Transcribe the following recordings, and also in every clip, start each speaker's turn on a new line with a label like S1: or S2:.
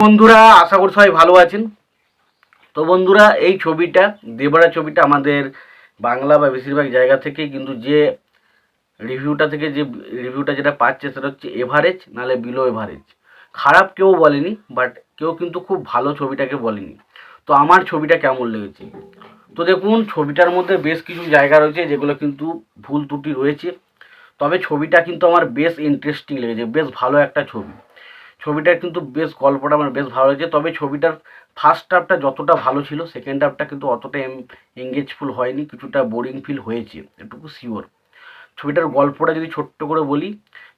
S1: বন্ধুরা, আশা করি সবাই ভালো আছেন। তো বন্ধুরা, এই ছবিটা দেবরা ছবিটা আমাদের বাংলা বা বেশিরভাগ জায়গা থেকে কিন্তু যে রিভিউটা যেটা পাচ্ছে সেটা হচ্ছে এভারেজ, নাহলে বিলো এভারেজ। খারাপ কেউ বলেনি, বাট কেউ কিন্তু খুব ভালো ছবিটাকে বলেনি। তো আমার ছবিটা কেমন লেগেছে, তো দেখুন, ছবিটার মধ্যে বেশ কিছু জায়গা রয়েছে যেগুলো কিন্তু ভুল ত্রুটি রয়েছে, তবে ছবিটা কিন্তু আমার বেশ ইন্টারেস্টিং লেগেছে, বেশ ভালো একটা ছবি। ছবিটার কিন্তু বেশ গল্পটা আমার বেশ ভালো লেগেছে, তবে ছবিটার ফার্স্ট হাফটা যতটা ভালো ছিল সেকেন্ড হাফটা কিন্তু অতটা এঙ্গেজফুল হয়নি, কিছুটা বোরিং ফিল হয়েছে, এটুকু শিওর। ছবিটার গল্পটা যদি ছোট্ট করে বলি,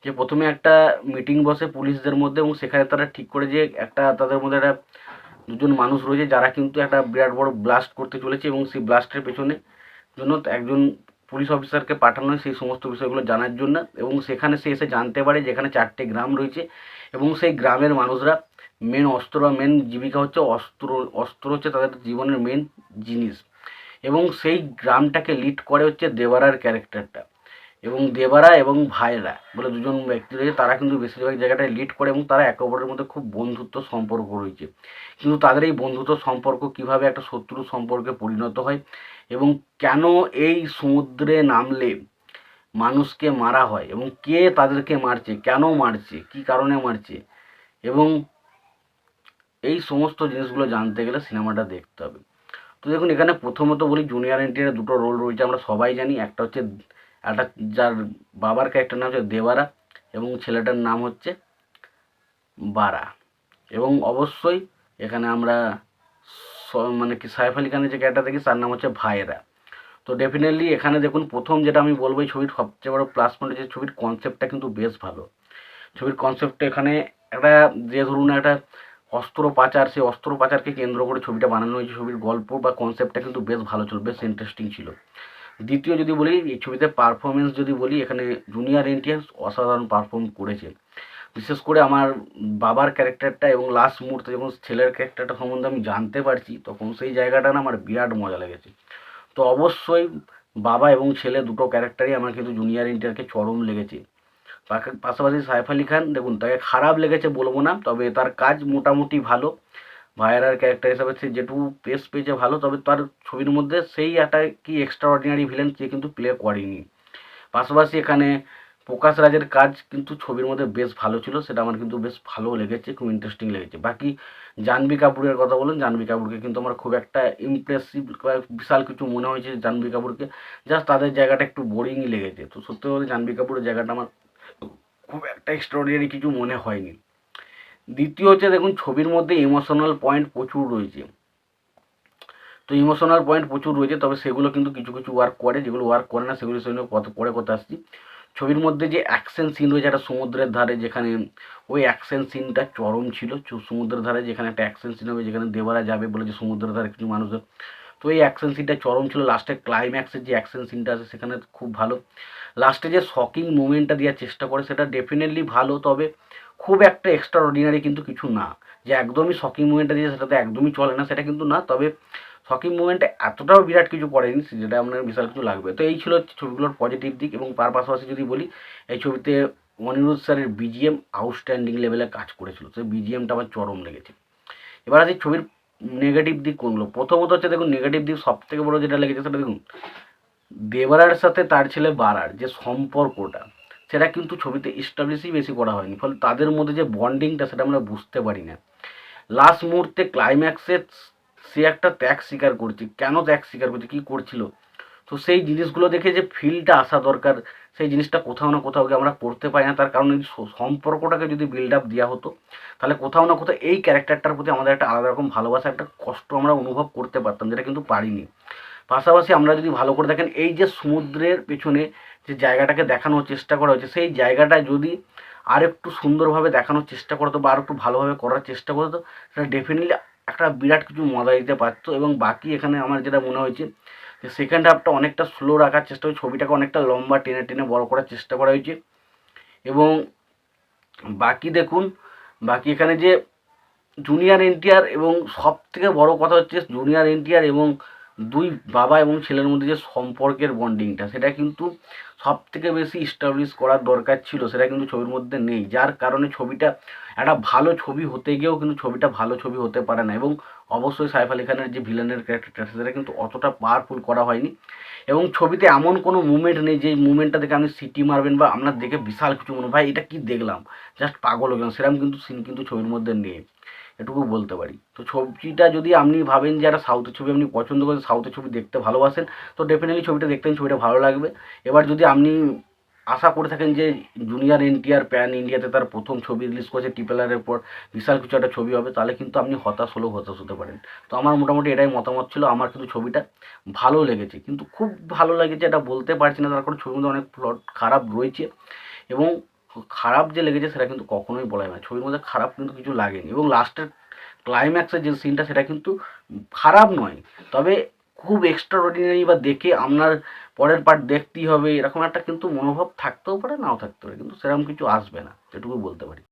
S1: যে প্রথমে একটা মিটিং বসে পুলিশদের মধ্যে, এবং সেখানে তারা ঠিক করে যে একটা তাদের মধ্যে একটা দুজন মানুষ রয়েছে যারা কিন্তু একটা বিরাট বড় ব্লাস্ট করতে চলেছে, এবং সেই ব্লাস্টের পেছনে জন্য একজন পুলিশ অফিসারকে পাঠানো হয় সেই সমস্ত বিষয়গুলো জানার জন্য। এবং সেখানে সে এসে জানতে পারে যেখানে 4টে গ্রাম রয়েছে, এবং সেই গ্রামের মানুষরা মেন অস্ত্র বা মেন জীবিকা হচ্ছে অস্ত্র। অস্ত্র হচ্ছে তাদের জীবনের মেন জিনিস, এবং সেই গ্রামটাকে লিড করে হচ্ছে দেবারার ক্যারেক্টারটা। এবং দেবারা এবং ভাইরা বলে দুজন ব্যক্তি রয়েছে, তারা কিন্তু বেশিরভাগ জায়গাটায় লিড করে, এবং তারা একে অপরের মধ্যে খুব বন্ধুত্ব সম্পর্ক রয়েছে। কিন্তু তাদের এই বন্ধুত্ব সম্পর্ক কিভাবে একটা শত্রু সম্পর্কে পরিণত হয়, এবং কেন এই সমুদ্রে নামলে মানুষকে মারা হয়, এবং কে তাদেরকে মারছে, কেন মারছে, কি কারণে মারছে, এবং এই সমস্ত জিনিসগুলো জানতে গেলে সিনেমাটা দেখতে হবে। তো দেখুন, এখানে প্রথমত বলি, জুনিয়র এনটিআর দুটো রোল রয়েছে, আমরা সবাই জানি। একটা হচ্ছে একটা যার বাবার ক্যারেক্টার নাম হচ্ছে দেবারা, এবং ছেলেটার নাম হচ্ছে বারা। এবং অবশ্যই এখানে আমরা মানে কি সাইফ আলি খানের যে ক্যারেক্টার দেখি তার নাম হচ্ছে ভাইয়েরা। তো ডেফিনেটলি এখানে দেখুন, প্রথম যেটা আমি বলবো, এই ছবির সবচেয়ে বড় প্লাস পয়েন্ট হচ্ছে ছবির কনসেপ্টটা কিন্তু বেশ ভালো। ছবির কনসেপ্টটা এখানে একটা, যে ধরুন একটা অস্ত্র পাচার, সেই অস্ত্র পাচারকে কেন্দ্র করে ছবিটা বানানো হয়েছে। ছবির গল্প বা কনসেপ্টটা কিন্তু বেশ ভালো ছিল, বেশ ইন্টারেস্টিং ছিল। দ্বিতীয় যদি বলি, এই ছবিতে পারফরমেন্স যদি বলি, এখানে জুনিয়র এনটিআর অসাধারণ পারফর্ম করেছে। বিশেষ করে আমার বাবার ক্যারেক্টারটা এবং লাস্ট মুহূর্তে যখন ছেলের ক্যারেক্টারটা সম্বন্ধে আমি জানতে পারছি, তখন সেই জায়গাটা না আমার বিরাট মজা লেগেছে। তো অবশ্যই বাবা এবং ছেলে দুটো ক্যারেক্টারই আমার কিন্তু জুনিয়র এনটিআরকে চরম লেগেছে। পাশাপাশি সাইফ আলি খান, দেখুন, তাকে খারাপ লেগেছে বলবো না, তবে তার কাজ মোটামুটি ভালো। ভাইয়ারার ক্যারেক্টার হিসাবে সে যেটুকু পেস পেয়েছে ভালো, তবে তার ছবির মধ্যে সেই একটা কি এক্সট্রা অর্ডিনারি ভিলেন সে কিন্তু প্লে করেনি। পাশাপাশি এখানে প্রকাশ রাজের কাজ কিন্তু ছবির মধ্যে বেশ ভালো ছিল, সেটা আমার কিন্তু বেশ ভালো লেগেছে, খুব ইন্টারেস্টিং লেগেছে। বাকি জাহ্নবী কাপুরের কথা বলুন, জাহ্নবী কাপুরকে কিন্তু আমার খুব একটা ইমপ্রেসিভ বা বিশাল কিছু মনে হয়েছে জাহ্নবী কাপুরকে, জাস্ট তাদের জায়গাটা একটু বোরিংই লেগেছে। তো সত্যি বলতে জাহ্নবী কাপুরের জায়গাটা আমার খুব একটা এক্সট্রাঅর্ডিনারি কিছু মনে হয়নি। দ্বিতীয় হচ্ছে, দেখুন, ছবির মধ্যে ইমোশনাল পয়েন্ট প্রচুর রয়েছে। তো ইমোশনাল পয়েন্ট প্রচুর রয়েছে, তবে সেগুলো কিন্তু কিছু কিছু ওয়ার্ক করে, যেগুলো ওয়ার্ক করে না সেগুলো সেগুলো পরে কথা আসছি। ছবির মধ্যে যে অ্যাকশন সিন রয়েছে একটা সমুদ্রের ধারে, যেখানে ওই অ্যাকশন সিনটা চরম ছিল। সমুদ্রের ধারে যেখানে একটা অ্যাকশন সিন হবে, যেখানে দেবারা যাবে বলে যে সমুদ্রের ধারে কিছু মানুষের, তো এই অ্যাকশন সিনটা চরম ছিল। লাস্টে ক্লাইম্যাক্সের যে অ্যাকশন সিনটা আছে সেখানে খুব ভালো। লাস্টে যে শকিং মুভমেন্টটা দেওয়ার চেষ্টা করে সেটা ডেফিনেটলি ভালো, তবে খুব একটা এক্সট্রা অর্ডিনারি কিন্তু কিছু না। যে একদমই শকিং মুভমেন্টটা দিয়েছে সেটা তো একদমই চলে না, সেটা কিন্তু না। তবে শকিং মুভমেন্টে এতটাও বিরাট কিছু করেনি যেটা আপনার বিশাল কিছু লাগবে। তো এই ছিল হচ্ছে ছবিগুলোর পজিটিভ দিক। এবং তার পাশাপাশি যদি বলি, এই ছবিতে অনিরুদ্ধ স্যারের বিজিএম আউটস্ট্যান্ডিং লেভেলে কাজ করেছিল, সেই বিজিএমটা আমার চরম লেগেছে। এবার আছে ছবির নেগেটিভ দিক কোনগুলো। প্রথমত হচ্ছে, দেখুন, নেগেটিভ দিক সব থেকে বড় যেটা লেগেছে সেটা দেখুন, দেবরার সাথে তার ছেলে বারার যে সম্পর্কটা, সেটা কিন্তু ছবিতে এস্টাবলিশই বেশি করা হয়নি, ফলে তাদের মধ্যে যে বন্ডিংটা সেটা আমরা বুঝতে পারি না। লাস্ট মুহূর্তে ক্লাইম্যাক্সে সে একটা ত্যাগ স্বীকার করছে, কেন ত্যাগ স্বীকার করছে, কী করছিল, তো সেই জিনিসগুলো দেখে যে ফিলটা আসা দরকার, সেই জিনিসটা কোথাও না কোথাও গিয়ে আমরা করতে পারি না। তার কারণ এই সম্পর্কটাকে যদি বিল্ড আপ দেওয়া হতো, তাহলে কোথাও না কোথাও এই ক্যারেক্টারটার প্রতি আমাদের একটা আলাদা রকম ভালোবাসা, একটা কষ্ট আমরা অনুভব করতে পারতাম, যেটা কিন্তু পারিনি। পাশাপাশি আমরা যদি ভালো করে দেখেন, এই যে সমুদ্রের পেছনে যে জায়গাটাকে দেখানোর চেষ্টা করা হয়েছে, সেই জায়গাটা যদি আর একটু সুন্দরভাবে দেখানোর চেষ্টা করতো বা আর একটু ভালোভাবে করার চেষ্টা করতো, সেটা ডেফিনেটলি একটা বিরাট কিছু মজা দিতে পারতো। এবং বাকি এখানে আমার যেটা মনে হয়েছে, যে সেকেন্ড হাফটা অনেকটা স্লো রাখার চেষ্টা হয়েছে, ছবিটাকে অনেকটা লম্বা টেনে টেনে বড় করার চেষ্টা করা হয়েছে। এবং বাকি দেখুন, বাকি এখানে যে জুনিয়র এনটিআর, এবং সব থেকে বড় কথা হচ্ছে জুনিয়র এনটিআর এবং দুই বাবা এবং ছেলের মধ্যে যে সম্পর্কের বন্ডিংটা, সেটা কিন্তু সব থেকে বেশি ইস্টাবলিশ করার দরকার ছিল, সেটা কিন্তু ছবির মধ্যে নেই, যার কারণে ছবিটা একটা ভালো ছবি হতে গিয়েও কিন্তু ছবিটা ভালো ছবি হতে পারে না। এবং অবশ্যই সাইফ আলি খানের যে ভিলেনের ক্যারেক্টারটা সেটা কিন্তু অতটা পাওয়ারফুল করা হয়নি। এবং ছবিতে এমন কোনো মুভমেন্ট নেই যে মুভমেন্টটা দেখে আপনি সিটি মারবেন বা আপনার দেখে বিশাল কিছু মনে ভাই এটা কি দেখলাম, জাস্ট পাগল হয়ে গেলাম, সেরকম কিন্তু সিন কিন্তু ছবির মধ্যে নেই, এটুকু বলতে পারি। তো ছবিটা যদি আপনি ভাবেন যে একটা সাউথের ছবি আপনি পছন্দ করেন, সাউথের ছবি দেখতে ভালোবাসেন, তো ডেফিনেটলি ছবিটা দেখতেন, ছবিটা ভালো লাগবে। এবার যদি আপনি আশা করে থাকেন যে জুনিয়র এনটিআর প্যান ইন্ডিয়াতে তার প্রথম ছবি রিলিজ করেছে ট্রিপল আর পর বিশাল কিছু একটা ছবি হবে, তাহলে কিন্তু আপনি হতাশ হলেও হতাশ হতে পারেন। তো আমার মোটামুটি এটাই মতামত ছিল। আমার কিন্তু ছবিটা ভালো লেগেছে, কিন্তু খুব ভালো লেগেছে এটা বলতে পারছি না, তার কারণ ছবির মধ্যে অনেক প্লট খারাপ রয়েছে। এবং খারাপ যে লেগেছে সেটা কিন্তু কখনোই বলা যায় না, ছবির মধ্যে খারাপ কিন্তু কিছু লাগেনি। এবং লাস্টের ক্লাইম্যাক্সের যে সিনটা সেটা কিন্তু খারাপ নয়, তবে খুব এক্সট্রা অর্ডিনারি বা দেখে আপনার পরের পার্ট দেখতেই হবে এরকম একটা কিন্তু মনোভাব থাকতেও পারে, নাও থাকতে পারে, কিন্তু সেরকম কিছু আসবে না, এটুকু বলতে পারি।